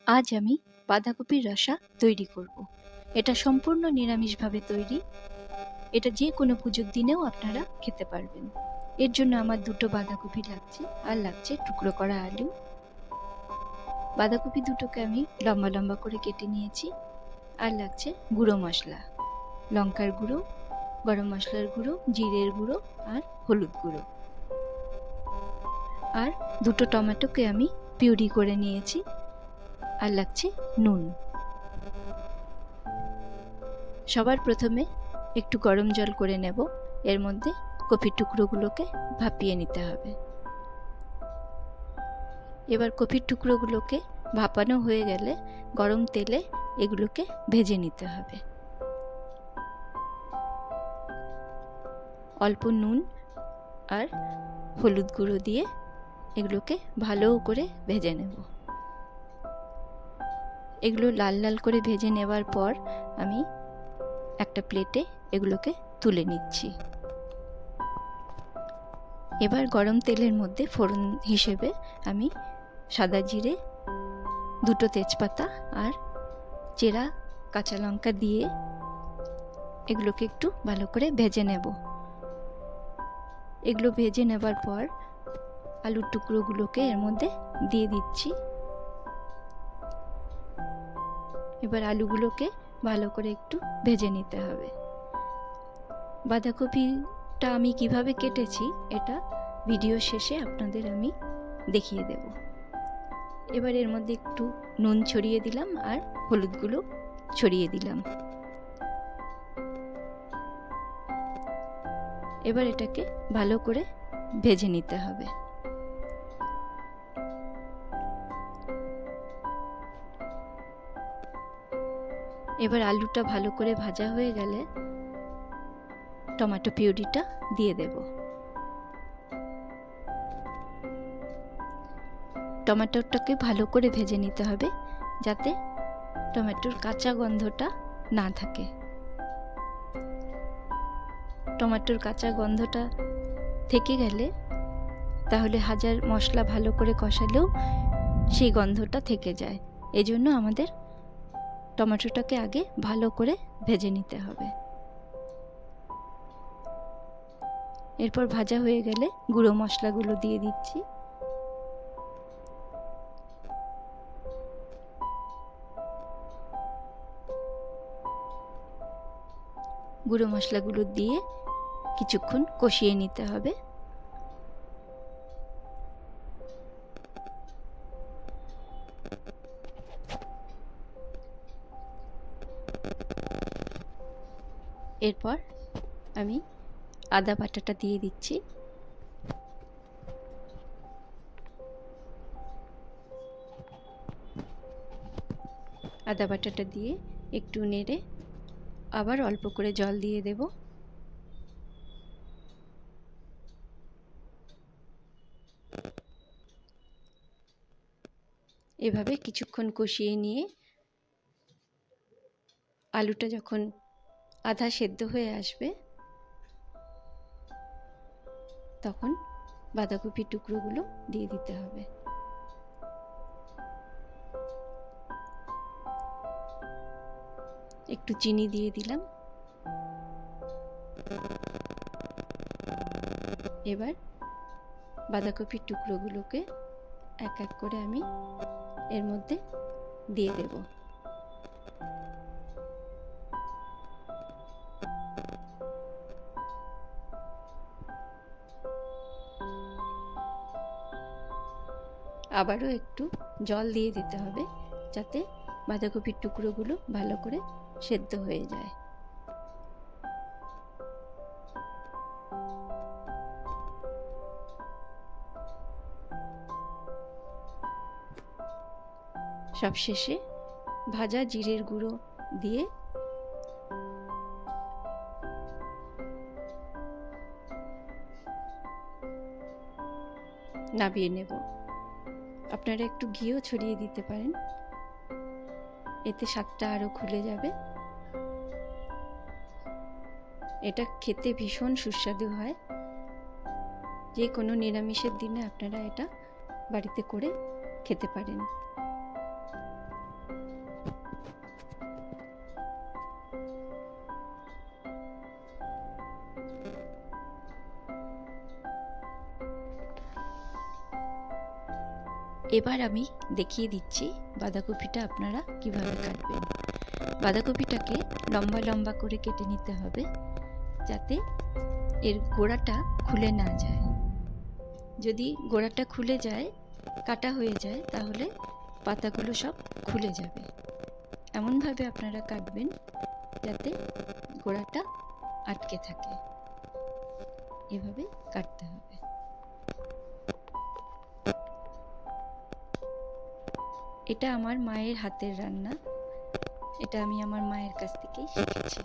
আজ আমি বাঁধাকপির রসা তৈরি করব। এটা সম্পূর্ণ নিরামিষভাবে তৈরি। এটা যে কোনো পুজোর দিনেও আপনারা খেতে পারবেন। এর জন্য আমার 2টো বাঁধাকপি লাগছে, আর লাগছে টুকরো করা আলু। বাঁধাকপি দুটোকে আমি লম্বা লম্বা করে কেটে নিয়েছি। আর লাগছে গুঁড়ো মশলা, লঙ্কার গুঁড়ো, গরম মশলার গুঁড়ো, জিরের গুঁড়ো আর হলুদ গুঁড়ো। আর 2টো টমেটোকে আমি পিউরি করে নিয়েছি। আর লাগছে নুন। সবার প্রথমে একটু গরম জল করে নেব। এর মধ্যে কপির টুকরোগুলোকে ভাপিয়ে নিতে হবে। এবার কপির টুকরোগুলোকে ভাপানো হয়ে গেলে গরম তেলে এগুলোকে ভেজে নিতে হবে। অল্প নুন আর হলুদ গুঁড়ো দিয়ে এগুলোকে ভালো করে ভেজে নেব। এগুলো লাল লাল করে ভেজে নেবার পর আমি একটা প্লেটে এগুলোকে তুলে নিচ্ছি। এবার গরম তেলের মধ্যে ফোড়ন হিসেবে আমি সাদা জিরে, 2টো তেজপাতা আর চেরা কাঁচা লঙ্কা দিয়ে এগুলোকে একটু ভালো করে ভেজে নেব। এগুলো ভেজে নেবার পর আলুর টুকরোগুলোকে এর মধ্যে দিয়ে দিচ্ছি। এবার আলুগুলোকে ভালো করে একটু ভেজে নিতে হবে। বাঁধাকপিটা আমি কিভাবে কেটেছি এটা ভিডিও শেষে আপনাদের আমি দেখিয়ে দেব। এবার এর মধ্যে একটু নুন ছড়িয়ে দিলাম আর হলুদ গুঁড়ো ছড়িয়ে দিলাম। এবার এটাকে ভালো করে ভেজে নিতে হবে। এবার আলুটা ভালো করে ভাজা হয়ে গেলে টমেটো পিউরিটা দিয়ে দেব। টমেটোটাকে ভালো করে ভেজে নিতে হবে যাতে টমেটোর কাঁচা গন্ধটা না থাকে। টমেটোর কাঁচা গন্ধটা থেকে গেলে তাহলে হাজার মশলা ভালো করে কষালেও সেই গন্ধটা থেকে যায়। এজন্য আমাদের টমেটোটাকে আগে ভালো করে ভেজে নিতে হবে। এরপর ভাজা হয়ে গেলে গুঁড়ো মশলাগুলো দিয়ে দিচ্ছি। গুঁড়ো মশলাগুলো দিয়ে কিছুক্ষণ কষিয়ে নিতে হবে। এরপর আমি আদা বাটাটা দিয়ে দিচ্ছি। আদা বাটাটা দিয়ে একটু নেড়ে আবার অল্প করে জল দিয়ে দেব। এভাবে কিছুক্ষণ কষিয়ে নিয়ে আলুটা যখন আধা সেদ্ধ হয়ে আসবে তখন বাঁধাকপির টুকরোগুলো দিয়ে দিতে হবে। একটু চিনি দিয়ে দিলাম। এবার বাঁধাকপির টুকরোগুলোকে এক এক করে আমি এর মধ্যে দিয়ে দেব। আবারও একটু জল দিয়ে দিতে হবে যাতে বাঁধাকপির টুকরোগুলো ভালো করে সেদ্ধ হয়ে যায়। সবশেষে ভাজা জিরের গুঁড়ো দিয়ে নামিয়ে নেব। আপনারা একটু ঘিও ছড়িয়ে দিতে পারেন, এতে স্বাদটা আরও খুলে যাবে। এটা খেতে ভীষণ সুস্বাদু হয়। যে কোনো নিরামিষের দিনে আপনারা এটা বাড়িতে করে খেতে পারেন। এবার আমি দেখিয়ে দিচ্ছি বাঁধাকপিটা আপনারা কিভাবে কাটবেন। বাঁধাকপিটাকে লম্বা লম্বা করে কেটে নিতে হবে, যাতে এর গোড়াটা খুলে না যায়। যদি গোড়াটা খুলে যায়, কাটা হয়ে যায়, তাহলে পাতাগুলো সব খুলে যাবে। এমনভাবে আপনারা কাটবেন যাতে গোড়াটা আটকে থাকে। এভাবে কাটতে হবে। এটা আমার মায়ের হাতের রান্না। এটা আমি আমার মায়ের কাছ থেকেই শিখেছি।